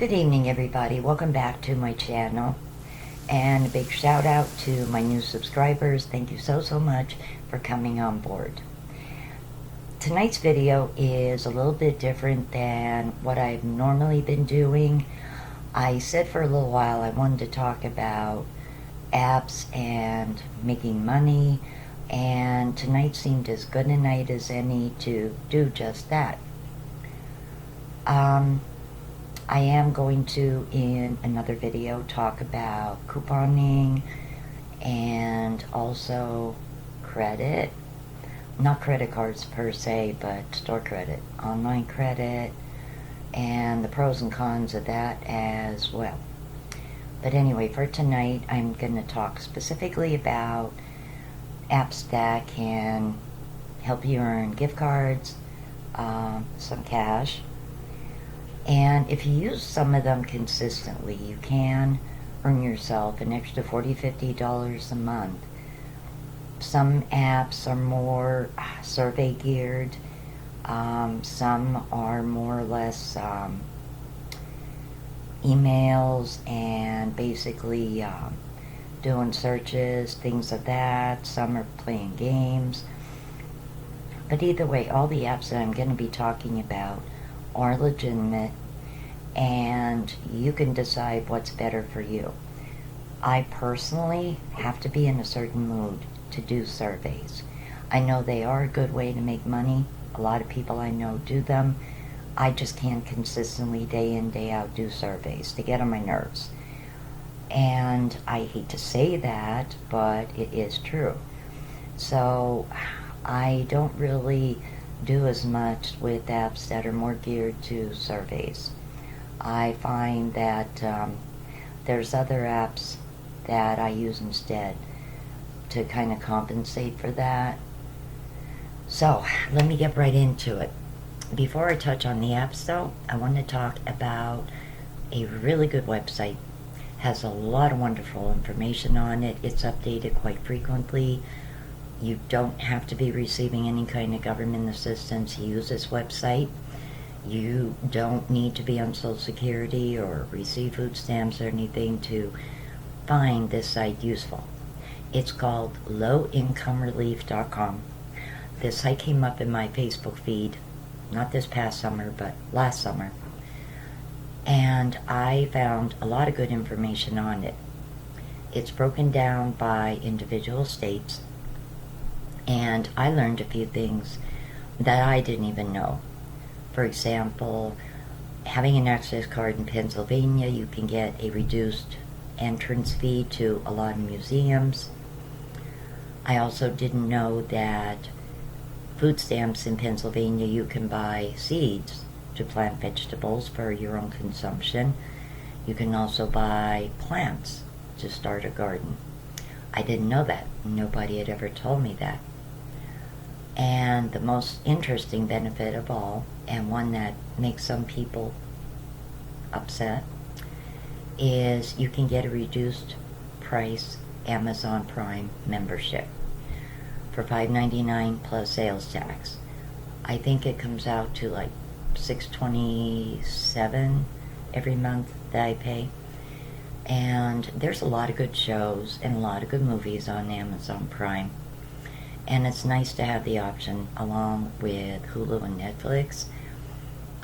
Good evening, everybody. Welcome back to my channel. And a big shout out to my new subscribers. Thank you so much for coming on board. Tonight's video is a little bit different than what I've normally been doing. I said for a little while I wanted to talk about apps and making money, and tonight seemed as good a night as any to do just that. I am going to, in another video, talk about couponing and also credit. Not credit cards per se, but store credit, online credit, and the pros and cons of that as well. But anyway, for tonight, I'm going to talk specifically about apps that can help you earn gift cards, some cash. And if you use some of them consistently, you can earn yourself an extra $40, $50 a month. Some apps are more survey geared. Some are more or less emails and basically doing searches, things of that. Some are playing games. But either way, all the apps that I'm going to be talking about are legitimate, and you can decide what's better for you. I personally have to be in a certain mood to do surveys. I know they are a good way to make money. A lot of people I know do them. I just can't consistently day in, day out do surveys. They get on my nerves. And I hate to say that, but it is true. So I don't really do as much with apps that are more geared to surveys. I find that there's other apps that I use instead to kind of compensate for that. So let me get right into it. Before I touch on the apps though, I want to talk about a really good website. Has a lot of wonderful information on it. It's updated quite frequently. You don't have to be receiving any kind of government assistance to use this website. You don't need to be on Social Security or receive food stamps or anything to find this site useful. It's called lowincomerelief.com. This site came up in my Facebook feed, not this past summer, but last summer. And I found a lot of good information on it. It's broken down by individual states. And I learned a few things that I didn't even know. For example, having an access card in Pennsylvania, you can get a reduced entrance fee to a lot of museums. I also didn't know that food stamps in Pennsylvania, you can buy seeds to plant vegetables for your own consumption. You can also buy plants to start a garden. I didn't know that. Nobody had ever told me that. And the most interesting benefit of all, and one that makes some people upset, is you can get a reduced price Amazon Prime membership for $5.99 plus sales tax. I think it comes out to like $6.27 every month that I pay. And there's a lot of good shows and a lot of good movies on Amazon Prime. And it's nice to have the option along with Hulu and Netflix.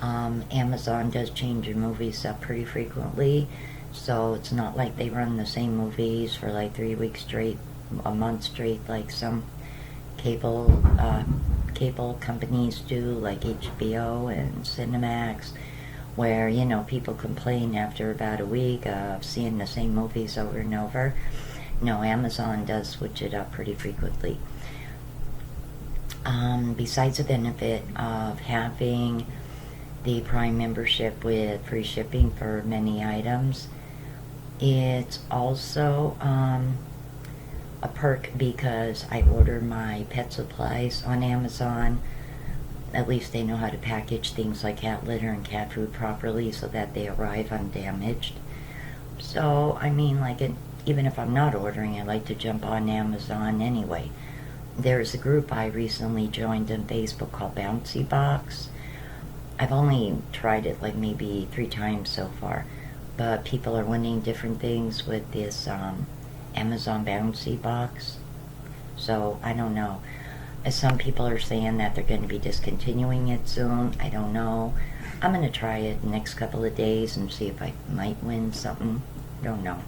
Amazon does change your movies up pretty frequently, so it's not like they run the same movies for like 3 weeks straight, a month straight, like some cable companies do, like HBO and Cinemax, where, you know, people complain after about a week of seeing the same movies over and over. No, Amazon does switch it up pretty frequently. Besides the benefit of having the Prime membership with free shipping for many items, it's also a perk because I order my pet supplies on Amazon. At least they know how to package things like cat litter and cat food properly so that they arrive undamaged. So, I mean, like, even if I'm not ordering, I like to jump on Amazon anyway. There's a group I recently joined on Facebook called Bouncy Box. I've only tried it like maybe 3 times so far, but people are winning different things with this Amazon Bouncy box. So I don't know. Some people are saying that they're going to be discontinuing it soon. I don't know. I'm going to try it the next couple of days and see if I might win something. Don't know.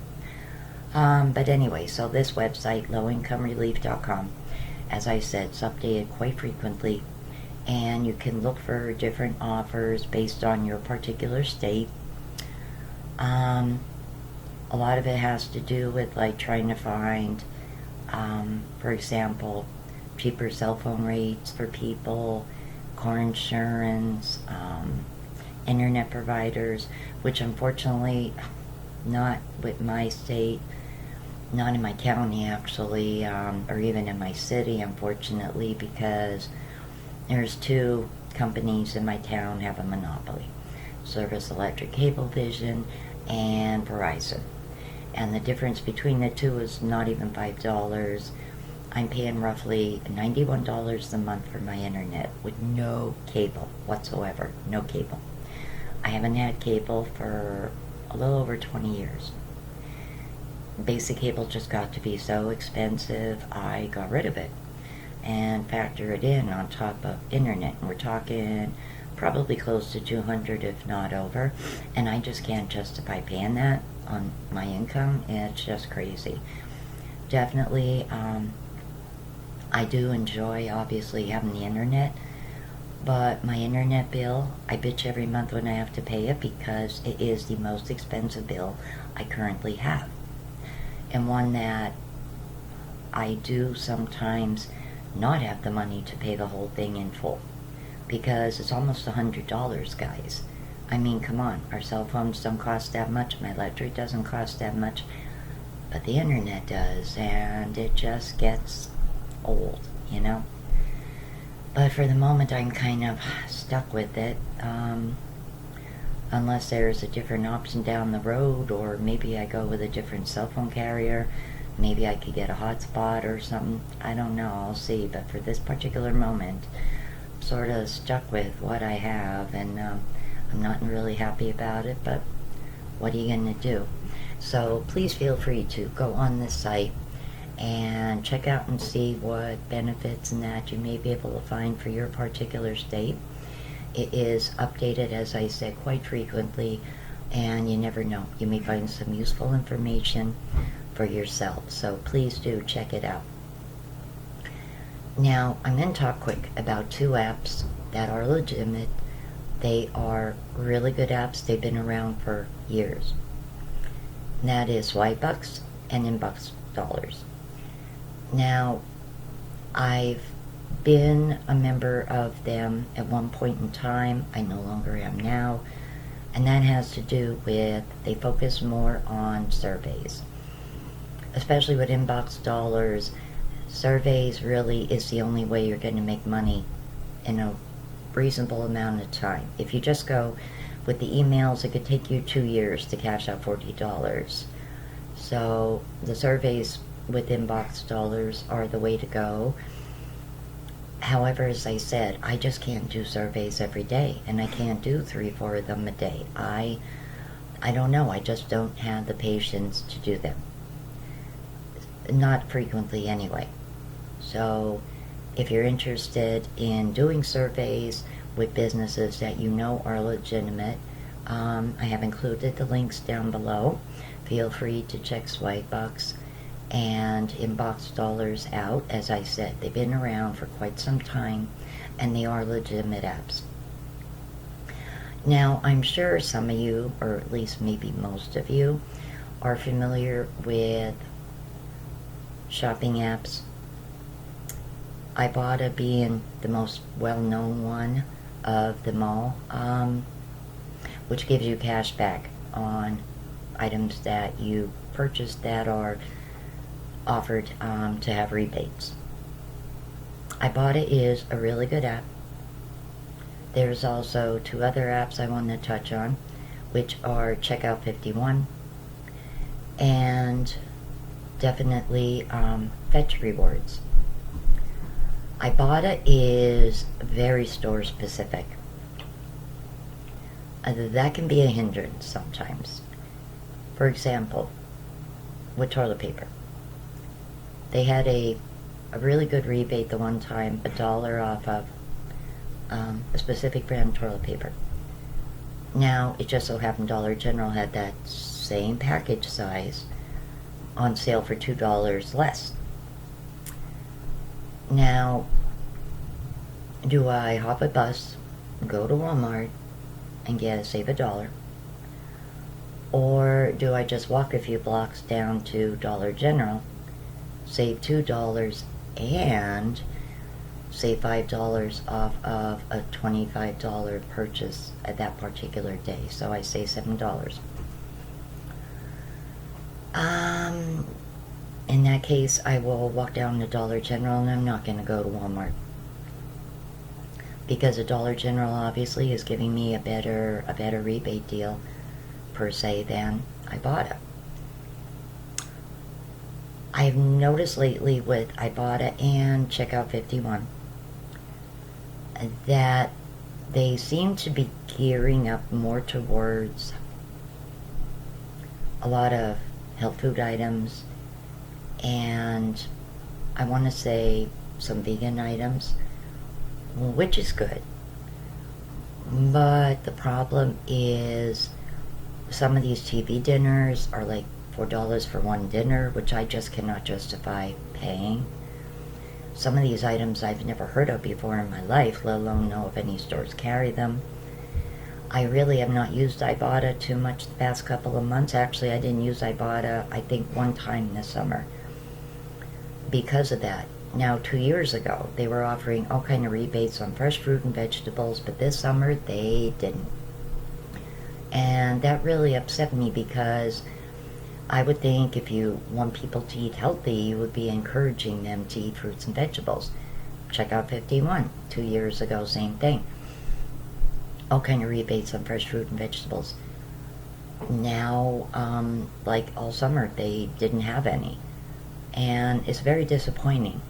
But anyway, so this website, lowincomerelief.com, as I said, it's updated quite frequently, and you can look for different offers based on your particular state. A lot of it has to do with like trying to find, for example, cheaper cell phone rates for people, car insurance, internet providers, which unfortunately not with my state, not in my county actually, or even in my city, unfortunately, because there's 2 companies in my town have a monopoly: Service Electric Cablevision and Verizon. And the difference between the 2 is not even $5. I'm paying roughly $91 a month for my internet with no cable whatsoever. No cable. I haven't had cable for a little over 20 years. Basic cable just got to be so expensive, I got rid of it and factor it in on top of internet. And we're talking probably close to $200 if not over, and I just can't justify paying that on my income. It's just crazy. Definitely, I do enjoy obviously having the internet, but my internet bill, I bitch every month when I have to pay it because it is the most expensive bill I currently have, and one that I do sometimes not have the money to pay the whole thing in full, because it's almost $100, guys. I mean, come on, our cell phones don't cost that much, my electric doesn't cost that much, but the internet does, and it just gets old, you know. But for the moment, I'm kind of stuck with it, unless there's a different option down the road, or maybe I go with a different cell phone carrier. Maybe I could get a hotspot or something. I don't know, I'll see. But for this particular moment, I'm sort of stuck with what I have, and I'm not really happy about it, but what are you going to do? So please feel free to go on this site and check out and see what benefits and that you may be able to find for your particular state. It is updated, as I said, quite frequently, and you never know. You may find some useful information for yourself, so please do check it out. Now, I'm going to talk quick about 2 apps that are legitimate. They are really good apps. They've been around for years. And that is Swipebucks and Inbox Dollars. Now, I've been a member of them at one point in time. I no longer am now. And that has to do with they focus more on surveys. Especially with Inbox Dollars, surveys really is the only way you're going to make money in a reasonable amount of time. If you just go with the emails, it could take you 2 years to cash out $40. So the surveys with Inbox Dollars are the way to go. However, as I said, I just can't do surveys every day, and I can't do 3-4 of them a day. I don't know, I just don't have the patience to do them. Not frequently anyway. So if you're interested in doing surveys with businesses that you know are legitimate, I have included the links down below. Feel free to check Swipebucks and Inbox Dollars out. As I said, they've been around for quite some time, and they are legitimate apps. Now, I'm sure some of you, or at least maybe most of you, are familiar with shopping apps. Ibotta being the most well-known one of them all, which gives you cash back on items that you purchase that are offered to have rebates. Ibotta is a really good app. There's also 2 other apps I want to touch on, which are Checkout 51 and definitely Fetch Rewards. Ibotta is very store specific. that can be a hindrance sometimes. For example, with toilet paper. They had a really good rebate the one time, $1 off of a specific brand of toilet paper. Now, it just so happened Dollar General had that same package size on sale for $2 less. Now, do I hop a bus, go to Walmart, and save $1? Or do I just walk a few blocks down to Dollar General, save $2, and save $5 off of a $25 purchase at that particular day? So I save $7. In that case, I will walk down to Dollar General, and I'm not going to go to Walmart, because a Dollar General obviously is giving me a better rebate deal per se than Ibotta. I've noticed lately with Ibotta and Checkout 51 that they seem to be gearing up more towards a lot of health food items, and I want to say some vegan items, which is good. But the problem is some of these TV dinners are like $4 for one dinner, which I just cannot justify paying. Some of these items I've never heard of before in my life, let alone know if any stores carry them. I really have not used Ibotta too much the past couple of months. Actually, I didn't use Ibotta, I think, one time this summer because of that. Now, 2 years ago, they were offering all kind of rebates on fresh fruit and vegetables, but this summer they didn't. And that really upset me, because I would think if you want people to eat healthy, you would be encouraging them to eat fruits and vegetables. Checkout 51, 2 years ago, same thing. All kind of rebates on fresh fruit and vegetables. Now, like all summer, they didn't have any. And it's very disappointing.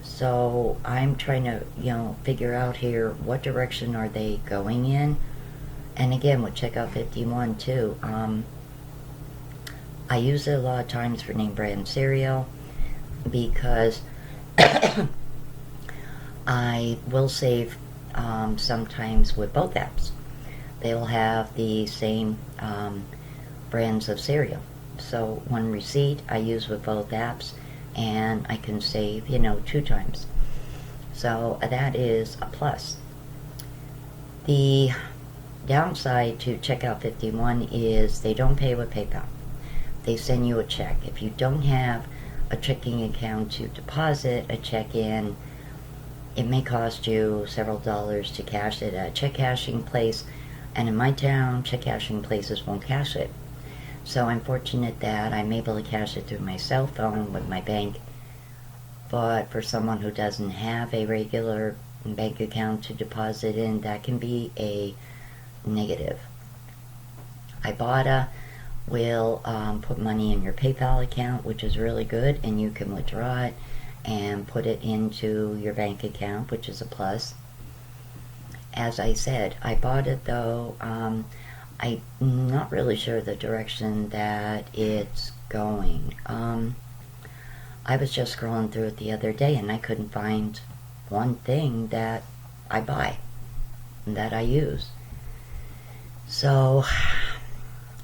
So I'm trying to, figure out here, what direction are they going in? And again, with Checkout 51 too, I use it a lot of times for name brand cereal, because I will save sometimes with both apps. They'll have the same brands of cereal. So one receipt I use with both apps, and I can save, 2 times. So that is a plus. The downside to Checkout 51 is they don't pay with PayPal. They send you a check. If you don't have a checking account to deposit a check in, it may cost you several dollars to cash it at a check cashing place, and in my town, check cashing places won't cash it. So I'm fortunate that I'm able to cash it through my cell phone with my bank. But for someone who doesn't have a regular bank account to deposit in, that can be a negative. Ibotta will put money in your PayPal account, which is really good, and you can withdraw it and put it into your bank account, which is a plus. As I said, Ibotta, though, I'm not really sure the direction that it's going. I was just scrolling through it the other day, and I couldn't find one thing that I buy, that I use. So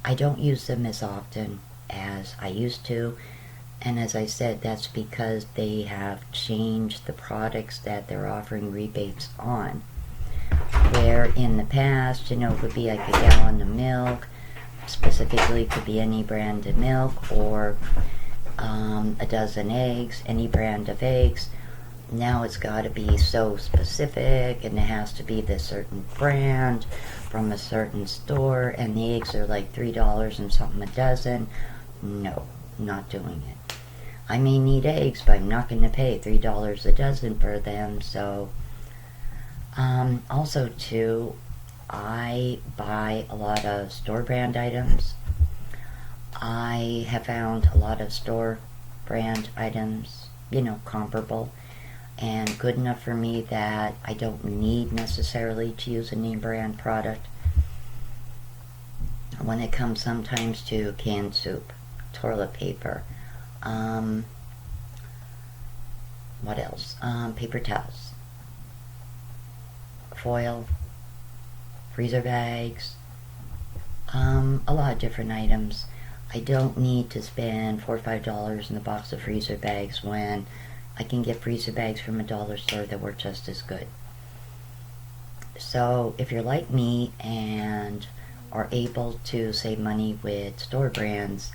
I don't use them as often as I used to, and as I said, that's because they have changed the products that they're offering rebates on. Where in the past, it would be like a gallon of milk, specifically could be any brand of milk, or a dozen eggs, any brand of eggs. Now it's got to be so specific, and it has to be this certain brand from a certain store, and the eggs are like $3 and something a dozen. No, not doing it. I may need eggs, but I'm not going to pay $3 a dozen for them. So also too, I buy a lot of store brand items. I have found a lot of store brand items, comparable and good enough for me that I don't need necessarily to use a name brand product. when it comes sometimes to canned soup, toilet paper, what else? Paper towels, foil, freezer bags, a lot of different items. I don't need to spend $4 or $5 in a box of freezer bags when I can get freezer bags from a dollar store that work just as good. So if you're like me and are able to save money with store brands,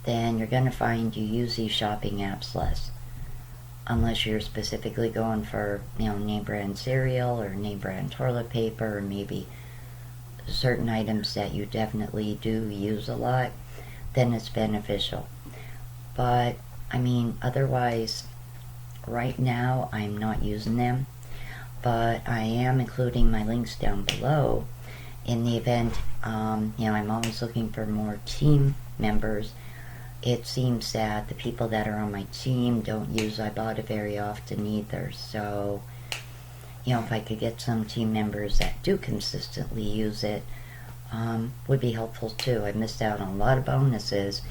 then you're going to find you use these shopping apps less. Unless you're specifically going for, name brand cereal or name brand toilet paper, or maybe certain items that you definitely do use a lot, then it's beneficial. But, otherwise, right now I'm not using them, but I am including my links down below in the event, I'm always looking for more team members. It seems that the people that are on my team don't use Ibotta very often either, so if I could get some team members that do consistently use it, would be helpful too. I missed out on a lot of bonuses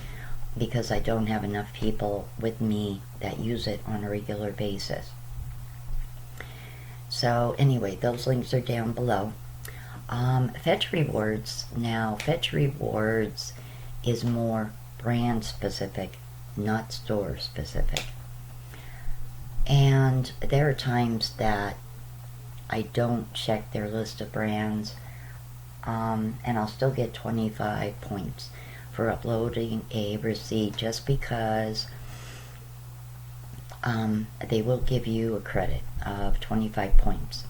because I don't have enough people with me that use it on a regular basis. So anyway, those links are down below. Fetch Rewards. Now, Fetch Rewards is more brand specific, not store specific. And there are times that I don't check their list of brands, and I'll still get 25 points for uploading a receipt just because they will give you a credit of 25 points.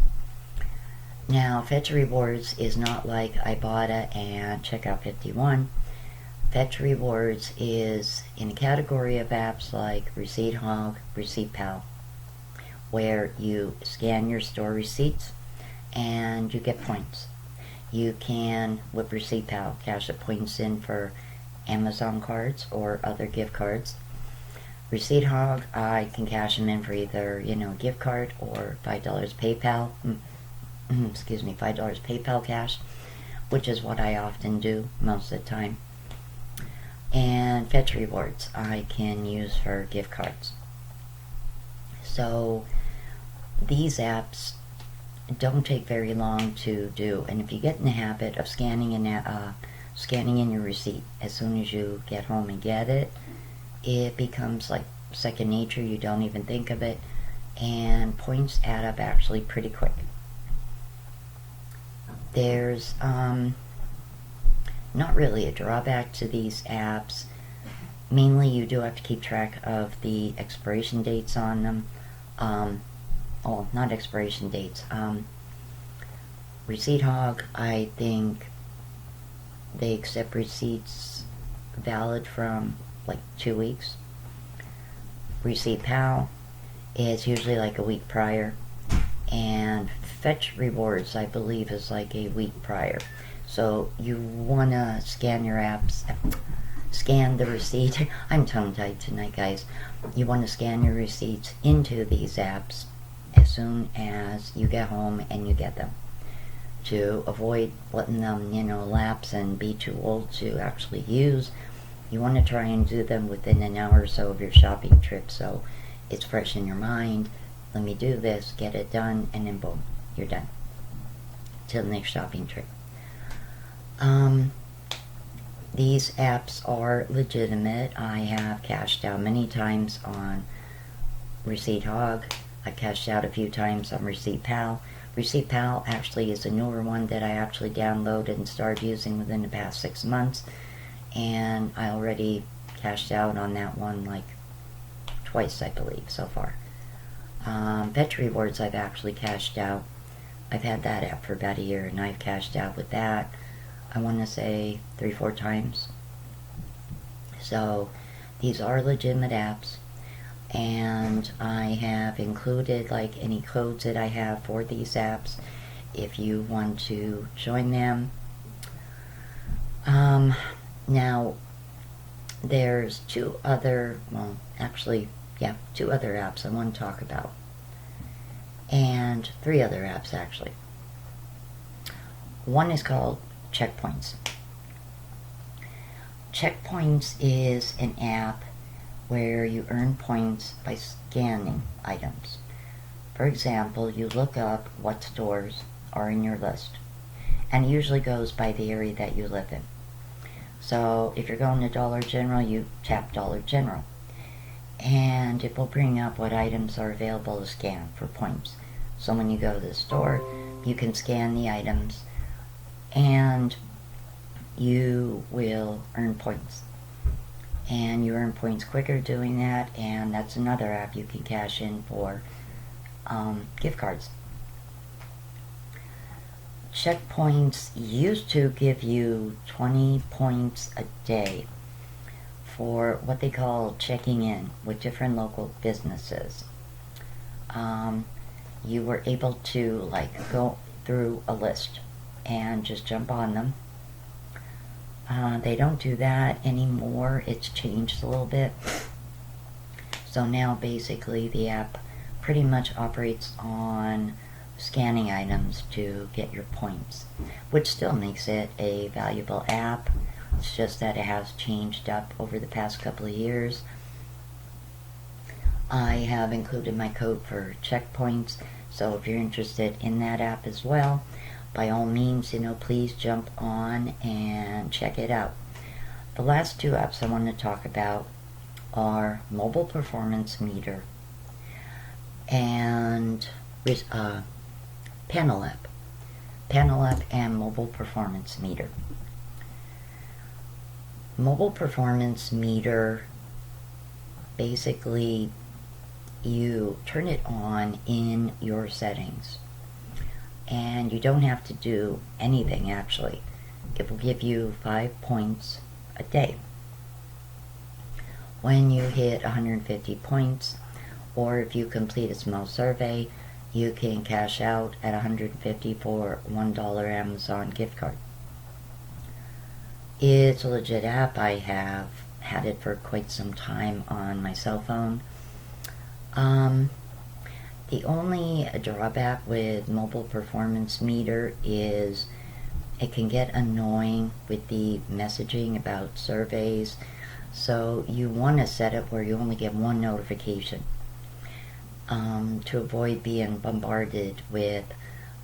Now, Fetch Rewards is not like Ibotta and Checkout 51. Fetch Rewards is in a category of apps like Receipt Hog, Receipt Pal, where you scan your store receipts and you get points. You can, with Receipt Pal, cash the points in for Amazon cards or other gift cards. Receipt Hog, I can cash them in for either, gift card or $5 PayPal. $5 PayPal cash, which is what I often do most of the time. And Fetch Rewards, I can use for gift cards. So these apps don't take very long to do, and if you get in the habit of scanning in your receipt as soon as you get home and get it, it becomes like second nature. You don't even think of it, and points add up actually pretty quick. There's not really a drawback to these apps. Mainly you do have to keep track of the expiration dates on them. Not expiration dates. Receipt Hog, I think they accept receipts valid from like 2 weeks. Receipt Pal is usually like a week prior. And Fetch Rewards, I believe, is like a week prior. So you want to scan your apps, scan the receipt. I'm tongue-tied tonight, guys. You want to scan your receipts into these apps as soon as you get home and you get them, to avoid letting them, lapse and be too old to actually use. You want to try and do them within an hour or so of your shopping trip, so it's fresh in your mind. Let me do this, get it done, and then boom, you're done till the next shopping trip. These apps are legitimate. I have cashed out many times on Receipt Hog. I cashed out a few times on Receipt Pal. Receipt Pal actually is a newer one that I actually downloaded and started using within the past 6 months, and I already cashed out on that one like twice, I believe, so far. Fetch Rewards I've actually cashed out. I've had that app for about a year, and I've cashed out with that, I want to say 3-4 times. So these are legitimate apps, and I have included like any codes that I have for these apps if you want to join them. Now there's two other apps I want to talk about, and 3 other apps actually. One is called Checkpoints. Checkpoints is an app where you earn points by scanning items. For example, you look up what stores are in your list, and it usually goes by the area that you live in. So if you're going to Dollar General, you tap Dollar General, and it will bring up what items are available to scan for points. So when you go to the store, you can scan the items, and you will earn points. And you earn points quicker doing that, and that's another app you can cash in for gift cards. Checkpoints used to give you 20 points a day for what they call checking in with different local businesses. You were able to go through a list and just jump on them. They don't do that anymore. It's changed a little bit. So now basically the app pretty much operates on scanning items to get your points, which still makes it a valuable app. It's just that it has changed up over the past couple of years. I have included my code for checkpoints, so if you're interested in that app as well, by all means, please jump on and check it out. The last two apps I want to talk about are MobilePerformanceMeter and PanelApp and MobilePerformanceMeter. MobilePerformanceMeter, basically you turn it on in your settings, and you don't have to do anything actually. It will give you 5 points a day. When you hit 150 points, or if you complete a small survey, you can cash out at 150 for $1 Amazon gift card. It's a legit app. I have had it for quite some time on my cell phone. The only drawback with MobilePerformanceMeter is it can get annoying with the messaging about surveys. So you want to set it where you only get one notification to avoid being bombarded with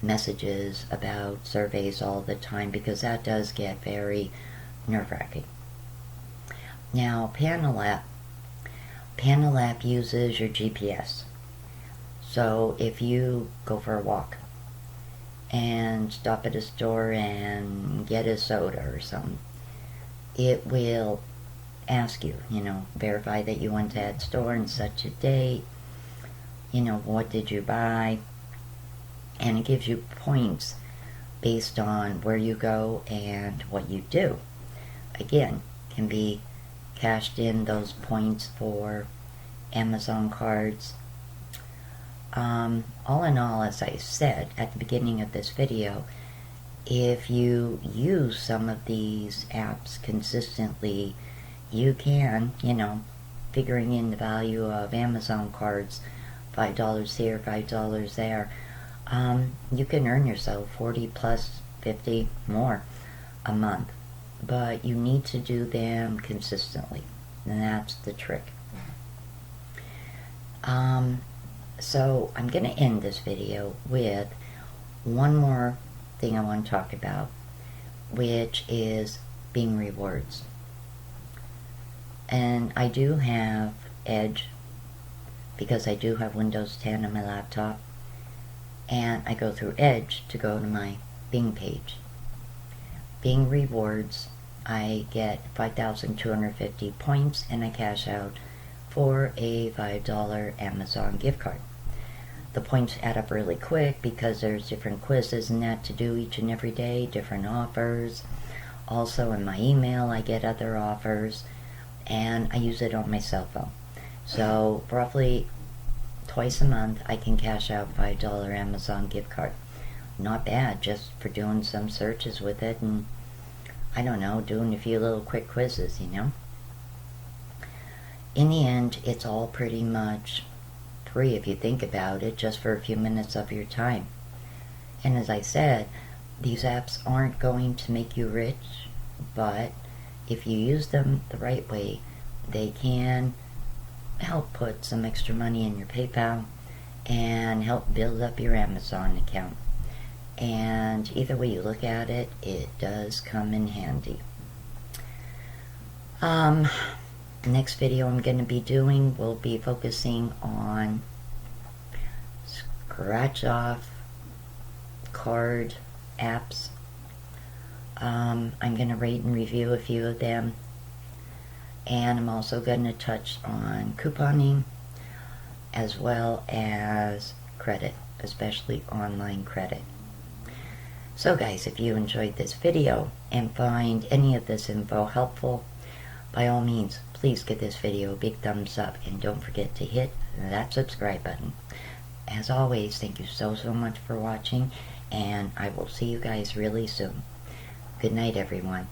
messages about surveys all the time, because that does get very nerve-wracking. Now, PanelApp uses your GPS. So if you go for a walk and stop at a store and get a soda or something, it will ask you, verify that you went to that store in such a date, what did you buy, and it gives you points based on where you go and what you do. Again, can be cashed in those points for Amazon cards. All in all, as I said at the beginning of this video, if you use some of these apps consistently, you can, figuring in the value of Amazon cards, $5 here, $5 there, you can earn yourself 40 plus 50 more a month. But you need to do them consistently, and that's the trick. So I'm going to end this video with one more thing I want to talk about, which is Bing rewards. And I do have Edge, because I do have Windows 10 on my laptop, and I go through Edge to go to my Bing page. Bing rewards, I get 5,250 points, and I cash out for a $5 Amazon gift card. The points add up really quick because there's different quizzes and that to do each and every day, different offers. Also in my email I get other offers, and I use it on my cell phone. So roughly twice a month I can cash out $5 Amazon gift card. Not bad, just for doing some searches with it and, I don't know, doing a few little quick quizzes, In the end, it's all pretty much free if you think about it, just for a few minutes of your time. And as I said, these apps aren't going to make you rich, but if you use them the right way, they can help put some extra money in your PayPal and help build up your Amazon account. And either way you look at it, it does come in handy. Next video I'm going to be doing will be focusing on scratch off card apps. I'm going to rate and review a few of them, and I'm also going to touch on couponing as well as credit, especially online credit. So guys, if you enjoyed this video and find any of this info helpful, by all means, please give this video a big thumbs up, and don't forget to hit that subscribe button. As always, thank you so much for watching, and I will see you guys really soon. Good night, everyone.